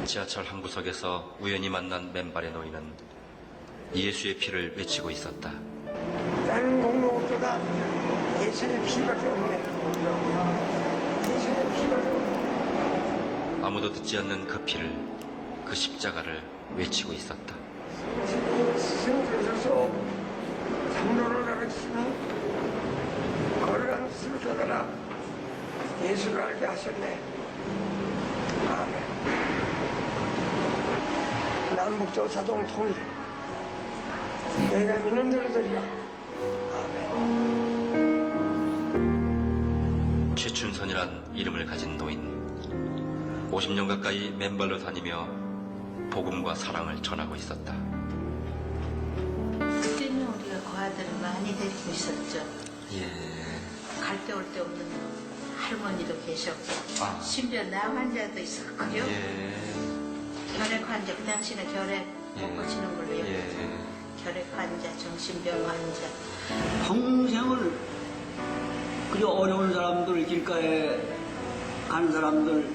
지하철 한 구석에서 우연히 만난 맨발의 노인은 예수의 피를 외치고 있었다. 나는 공로보다 예수의 피밖에 없네. 예수의 피밖에 없네. 아무도 듣지 않는 그 피를, 그 십자가를 외치고 있었다. 스승께서서 장로를 가르치시니 걸어가는 스승들아 예수를 알게 하셨네. 아멘. 남북조 자동 통일 내가 믿는 대로 되리라. 아멘. 최춘선이란 이름을 가진 노인, 50년 가까이 맨발로 다니며 복음과 사랑을 전하고 있었다. 그때는 우리가 고아들을 많이 데리고 있었죠. 예. 갈 데 올 데 없는 할머니도 계셨고, 아. 심지어 나 환자도 있었고요. 예. 결핵 환자, 그 당시는 결핵 못 고치는 걸로 예. 결핵 환자, 정신병 환자. 평생을 그저 어려운 사람들, 길가에 가는 사람들,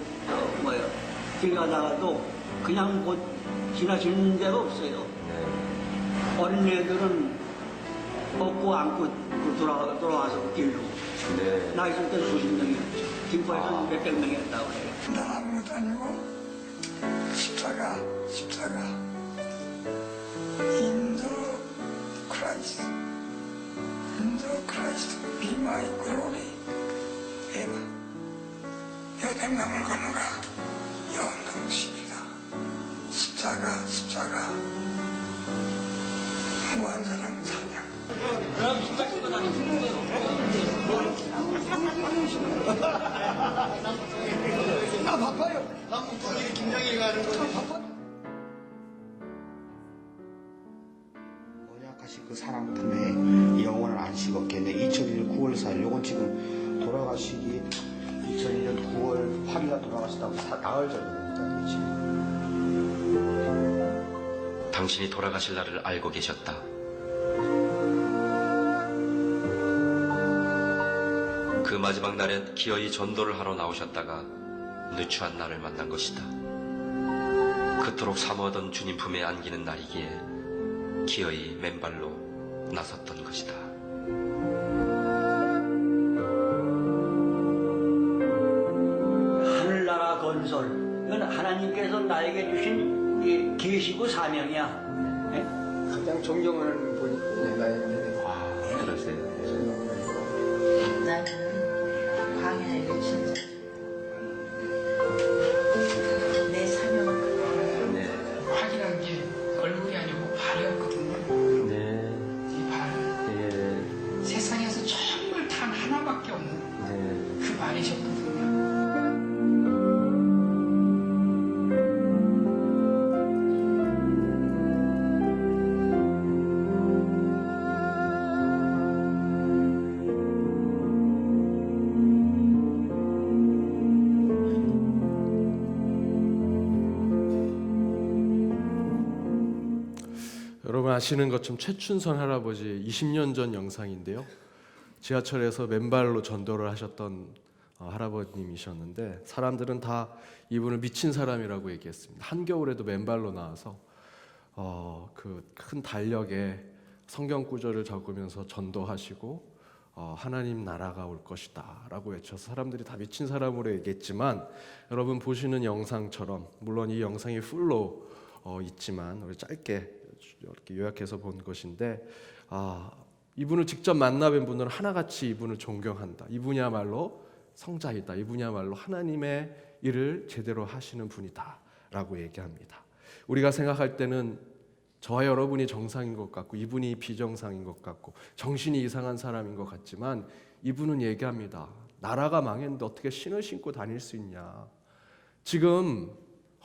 길 가다가도 그냥 곧 지나치는 데가 없어요. 어린애들은 먹고 안고 돌아와서 길로. 네. 나 있을 때 수십 명이었죠. 김포에서는 몇백 명이었다고 해요. 나 아무것도 아니고 십자가 인도 크라이스트 be my glory 에바 여백남을 건너가 연동식이다. 십자가 무한사랑 찬양. 나 바빠요. 남북 통일이 김정일 가는 거 바빠. 언약하신 그 사랑 품에 영원한 안식 얻겠네. 2001년 9월 4일, 요건 지금 돌아가시기 2001년 9월 8일날 돌아가시다고 나흘 전입니다. 지금. 당신이 돌아가실 날을 알고 계셨다. 그 마지막 날엔 기어이 전도를 하러 나오셨다가 누추한 나를 만난 것이다. 그토록 사모하던 주님 품에 안기는 날이기에 기어이 맨발로 나섰던 것이다. 하늘나라 건설, 이건 하나님께서 나에게 주신 이 계시고 사명이야. 예? 가장 존경하는 분이 내가 그러세요. 나는 광야에 갇힌 자. 내 사명을 네. 확인한 게 얼굴이 아니고 발이었거든요. 네. 이 발. 예. 세상에서 정말 단 하나밖에 없는 네. 그 발이셨거든요. 여러분 아시는 것처럼 최춘선 할아버지 20년 전 영상인데요. 지하철에서 맨발로 전도를 하셨던 할아버님이셨는데 사람들은 다 이분을 미친 사람이라고 얘기했습니다. 한겨울에도 맨발로 나와서 그 큰 달력에 성경 구절을 적으면서 전도하시고 하나님 나라가 올 것이다 라고 외쳐서 사람들이 다 미친 사람으로 얘기했지만, 여러분 보시는 영상처럼, 물론 이 영상이 풀로 있지만 우리 짧게 이렇게 요약해서 본 것인데, 이분을 직접 만나뵌 분들은 하나같이 이분을 존경한다. 이분이야말로 성자이다. 이분이야말로 하나님의 일을 제대로 하시는 분이다 라고 얘기합니다. 우리가 생각할 때는 저와 여러분이 정상인 것 같고 이분이 비정상인 것 같고 정신이 이상한 사람인 것 같지만, 이분은 얘기합니다. 나라가 망했는데 어떻게 신을 신고 다닐 수 있냐. 지금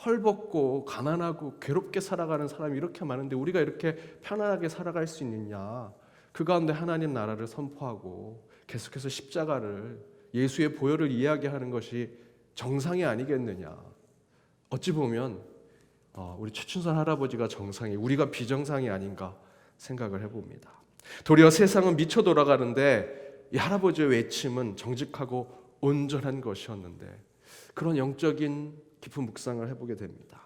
헐벗고 가난하고 괴롭게 살아가는 사람이 이렇게 많은데 우리가 이렇게 편안하게 살아갈 수 있느냐. 그 가운데 하나님 나라를 선포하고 계속해서 십자가를, 예수의 보혈을 이야기하는 것이 정상이 아니겠느냐. 어찌 보면 우리 최춘선 할아버지가 정상이, 우리가 비정상이 아닌가 생각을 해봅니다. 도리어 세상은 미쳐 돌아가는데 이 할아버지의 외침은 정직하고 온전한 것이었는데, 그런 영적인 깊은 묵상을 해보게 됩니다.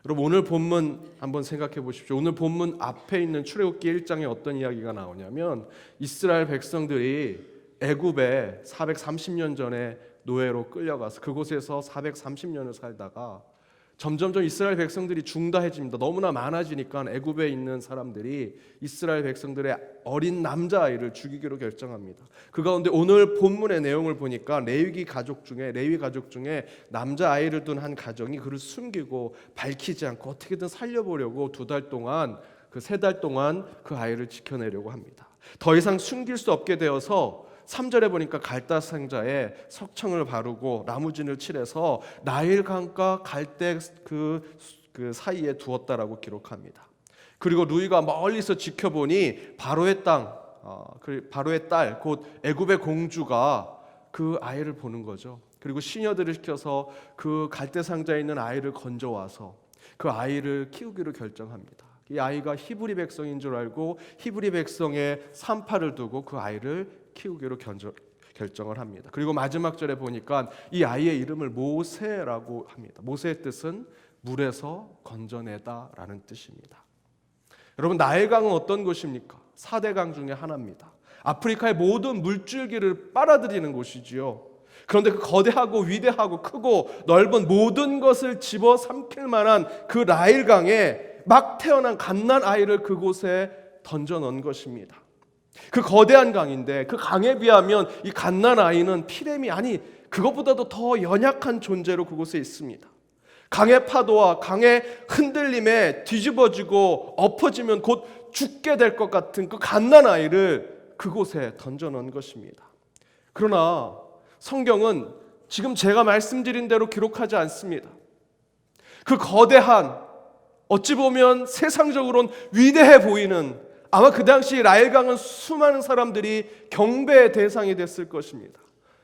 여러분 오늘 본문 한번 생각해 보십시오. 오늘 본문 앞에 있는 출애굽기 1장에 어떤 이야기가 나오냐면 이스라엘 백성들이 애굽에 430년 전에 노예로 끌려가서 그곳에서 430년을 살다가 점점점 이스라엘 백성들이 중다해집니다. 너무나 많아지니까 애굽에 있는 사람들이 이스라엘 백성들의 어린 남자아이를 죽이기로 결정합니다. 그 가운데 오늘 본문의 내용을 보니까 레위 가족 중에 남자아이를 둔 한 가정이 그를 숨기고 밝히지 않고 어떻게든 살려보려고 2달 동안 그 3달 동안 그 아이를 지켜내려고 합니다. 더 이상 숨길 수 없게 되어서 3절에 보니까 갈대 상자에 석청을 바르고 나무진을 칠해서 나일강과 갈대 그 사이에 두었다라고 기록합니다. 그리고 루이가 멀리서 지켜보니 바로의 딸 곧 애굽의 공주가 그 아이를 보는 거죠. 그리고 시녀들을 시켜서 그 갈대 상자에 있는 아이를 건져와서 그 아이를 키우기로 결정합니다. 이 아이가 히브리 백성인 줄 알고 히브리 백성의 산파를 두고 그 아이를 키우기로 결정을 합니다. 그리고 마지막 절에 보니까 이 아이의 이름을 모세라고 합니다. 모세의 뜻은 물에서 건져내다라는 뜻입니다. 여러분 나일강은 어떤 곳입니까? 4대 강 중에 하나입니다. 아프리카의 모든 물줄기를 빨아들이는 곳이지요. 그런데 그 거대하고 위대하고 크고 넓은 모든 것을 집어삼킬 만한 그 나일강에 막 태어난 갓난 아이를 그곳에 던져 넣은 것입니다. 그 거대한 강인데 그 강에 비하면 이 갓난 아이는 피렘이 아니 그것보다도 더 연약한 존재로 그곳에 있습니다. 강의 파도와 강의 흔들림에 뒤집어지고 엎어지면 곧 죽게 될 것 같은 그 갓난 아이를 그곳에 던져 넣은 것입니다. 그러나 성경은 지금 제가 말씀드린 대로 기록하지 않습니다. 그 거대한 어찌 보면 세상적으로는 위대해 보이는 아마 그 당시 나일강은 수많은 사람들이 경배의 대상이 됐을 것입니다.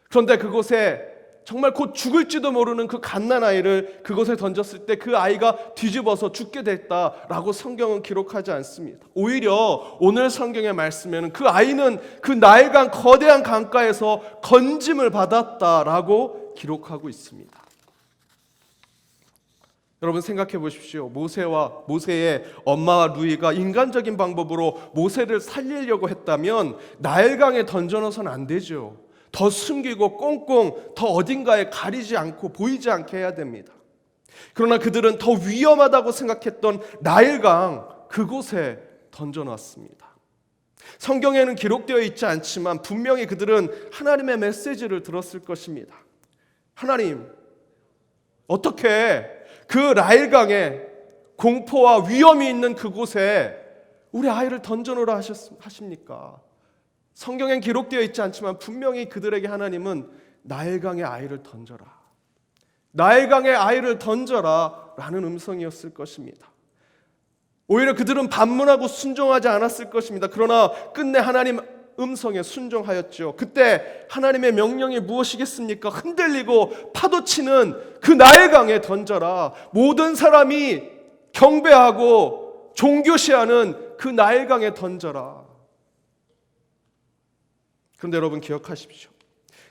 그런데 그곳에 정말 곧 죽을지도 모르는 그 갓난 아이를 그곳에 던졌을 때 그 아이가 뒤집어서 죽게 됐다라고 성경은 기록하지 않습니다. 오히려 오늘 성경의 말씀에는 그 아이는 그 나일강 거대한 강가에서 건짐을 받았다라고 기록하고 있습니다. 여러분 생각해 보십시오. 모세의 엄마와 루이가 인간적인 방법으로 모세를 살리려고 했다면 나일강에 던져넣어서는 안 되죠. 더 숨기고 꽁꽁 더 어딘가에 가리지 않고 보이지 않게 해야 됩니다. 그러나 그들은 더 위험하다고 생각했던 나일강 그곳에 던져놨습니다. 성경에는 기록되어 있지 않지만 분명히 그들은 하나님의 메시지를 들었을 것입니다. 하나님, 어떻게 그 나일강에 공포와 위험이 있는 그곳에 우리 아이를 던져놓으라 하십니까? 성경엔 기록되어 있지 않지만 분명히 그들에게 하나님은 나일강에 아이를 던져라, 나일강에 아이를 던져라 라는 음성이었을 것입니다. 오히려 그들은 반문하고 순종하지 않았을 것입니다. 그러나 끝내 하나님 음성에 순종하였죠. 그때 하나님의 명령이 무엇이겠습니까? 흔들리고 파도치는 그 나일강에 던져라. 모든 사람이 경배하고 종교시하는 그 나일강에 던져라. 그런데 여러분 기억하십시오.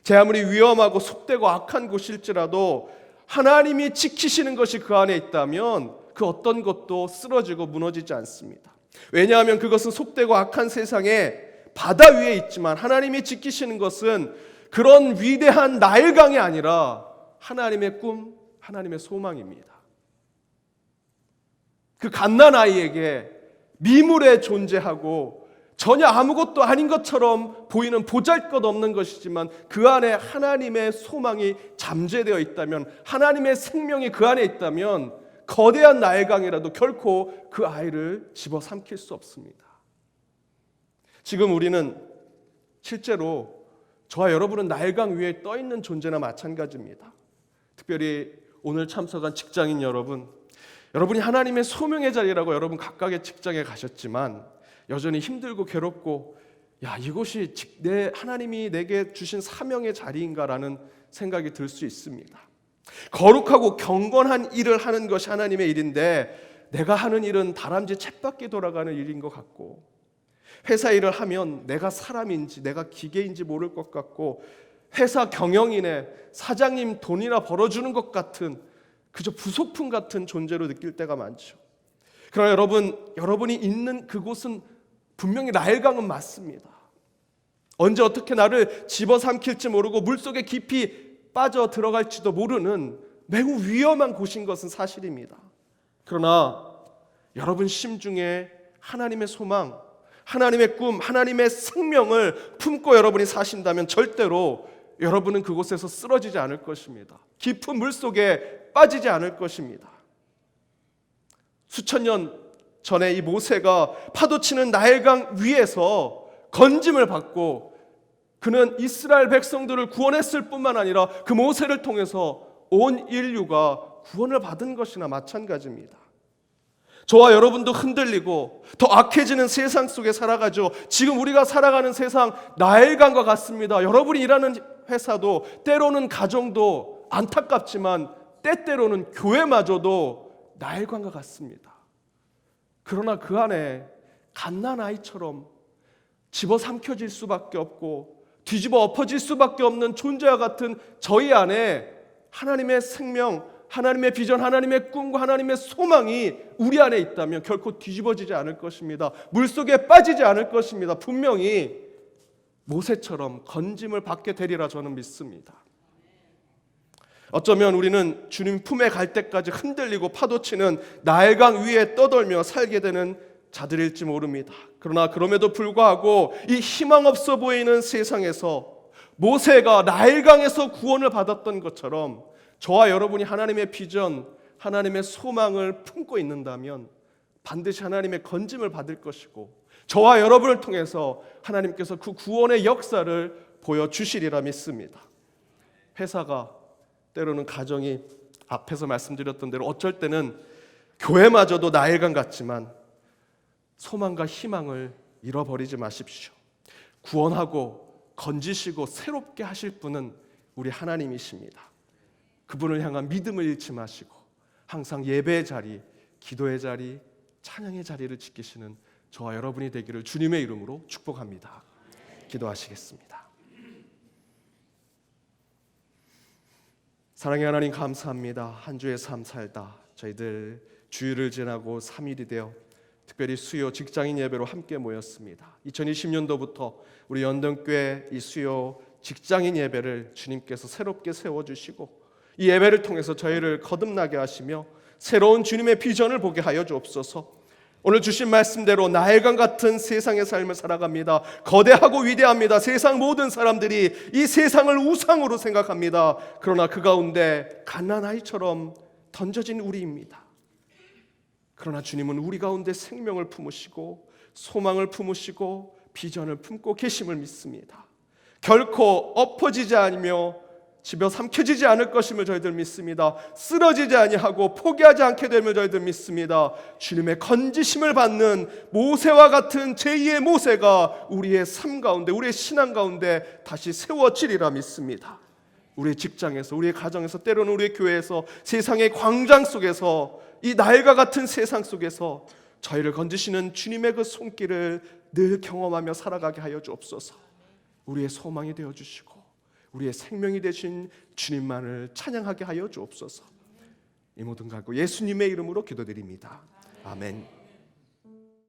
제 아무리 위험하고 속되고 악한 곳일지라도 하나님이 지키시는 것이 그 안에 있다면 그 어떤 것도 쓰러지고 무너지지 않습니다. 왜냐하면 그것은 속되고 악한 세상에 바다 위에 있지만 하나님이 지키시는 것은 그런 위대한 나일강이 아니라 하나님의 꿈, 하나님의 소망입니다. 그 갓난 아이에게 미물에 존재하고 전혀 아무것도 아닌 것처럼 보이는 보잘것없는 것이지만 그 안에 하나님의 소망이 잠재되어 있다면, 하나님의 생명이 그 안에 있다면 거대한 나일강이라도 결코 그 아이를 집어삼킬 수 없습니다. 지금 우리는 실제로 저와 여러분은 나일강 위에 떠 있는 존재나 마찬가지입니다. 특별히 오늘 참석한 직장인 여러분, 여러분이 하나님의 소명의 자리라고 여러분 각각의 직장에 가셨지만 여전히 힘들고 괴롭고 이곳이 하나님이 내게 주신 사명의 자리인가라는 생각이 들 수 있습니다. 거룩하고 경건한 일을 하는 것이 하나님의 일인데 내가 하는 일은 다람쥐 쳇바퀴 돌아가는 일인 것 같고, 회사 일을 하면 내가 사람인지 내가 기계인지 모를 것 같고, 회사 경영인의 사장님 돈이나 벌어주는 것 같은 그저 부속품 같은 존재로 느낄 때가 많죠. 그러나 여러분이 있는 그곳은 분명히 나일강은 맞습니다. 언제 어떻게 나를 집어삼킬지 모르고 물속에 깊이 빠져 들어갈지도 모르는 매우 위험한 곳인 것은 사실입니다. 그러나 여러분 심중에 하나님의 소망, 하나님의 꿈, 하나님의 생명을 품고 여러분이 사신다면 절대로 여러분은 그곳에서 쓰러지지 않을 것입니다. 깊은 물속에 빠지지 않을 것입니다. 수천 년 전에 이 모세가 파도치는 나일강 위에서 건짐을 받고 그는 이스라엘 백성들을 구원했을 뿐만 아니라 그 모세를 통해서 온 인류가 구원을 받은 것이나 마찬가지입니다. 저와 여러분도 흔들리고 더 악해지는 세상 속에 살아가죠. 지금 우리가 살아가는 세상 나일강과 같습니다. 여러분이 일하는 회사도 때로는 가정도 안타깝지만 때때로는 교회마저도 나일강과 같습니다. 그러나 그 안에 갓난아이처럼 집어삼켜질 수밖에 없고 뒤집어 엎어질 수밖에 없는 존재와 같은 저희 안에 하나님의 생명, 하나님의 비전, 하나님의 꿈과 하나님의 소망이 우리 안에 있다면 결코 뒤집어지지 않을 것입니다. 물속에 빠지지 않을 것입니다. 분명히 모세처럼 건짐을 받게 되리라 저는 믿습니다. 어쩌면 우리는 주님 품에 갈 때까지 흔들리고 파도치는 나일강 위에 떠돌며 살게 되는 자들일지 모릅니다. 그러나 그럼에도 불구하고 이 희망 없어 보이는 세상에서 모세가 나일강에서 구원을 받았던 것처럼 저와 여러분이 하나님의 비전, 하나님의 소망을 품고 있는다면 반드시 하나님의 건짐을 받을 것이고 저와 여러분을 통해서 하나님께서 그 구원의 역사를 보여주시리라 믿습니다. 회사가 때로는 가정이 앞에서 말씀드렸던 대로 어쩔 때는 교회마저도 나일강 같지만 소망과 희망을 잃어버리지 마십시오. 구원하고 건지시고 새롭게 하실 분은 우리 하나님이십니다. 그분을 향한 믿음을 잃지 마시고 항상 예배의 자리, 기도의 자리, 찬양의 자리를 지키시는 저와 여러분이 되기를 주님의 이름으로 축복합니다. 기도하시겠습니다. 사랑의 하나님 감사합니다. 한 주의 삶 살다 저희들 주일을 지나고 3일이 되어 특별히 수요 직장인 예배로 함께 모였습니다. 2020년도부터 우리 연동교회 이 수요 직장인 예배를 주님께서 새롭게 세워주시고 이 예배를 통해서 저희를 거듭나게 하시며 새로운 주님의 비전을 보게 하여 주옵소서. 오늘 주신 말씀대로 나일강 같은 세상의 삶을 살아갑니다. 거대하고 위대합니다. 세상 모든 사람들이 이 세상을 우상으로 생각합니다. 그러나 그 가운데 갓난아이처럼 던져진 우리입니다. 그러나 주님은 우리 가운데 생명을 품으시고 소망을 품으시고 비전을 품고 계심을 믿습니다. 결코 엎어지지 않으며 집어삼켜지지 않을 것임을 저희들 믿습니다. 쓰러지지 아니하고 포기하지 않게 됨을 저희들 믿습니다. 주님의 건지심을 받는 모세와 같은 제2의 모세가 우리의 삶 가운데 우리의 신앙 가운데 다시 세워지리라 믿습니다. 우리의 직장에서 우리의 가정에서 때로는 우리의 교회에서 세상의 광장 속에서 이 나일과 같은 세상 속에서 저희를 건지시는 주님의 그 손길을 늘 경험하며 살아가게 하여 주옵소서. 우리의 소망이 되어주시고 우리의 생명이 되신 주님만을 찬양하게 하여 주옵소서. 이 모든 갖고 예수님의 이름으로 기도드립니다. 아멘.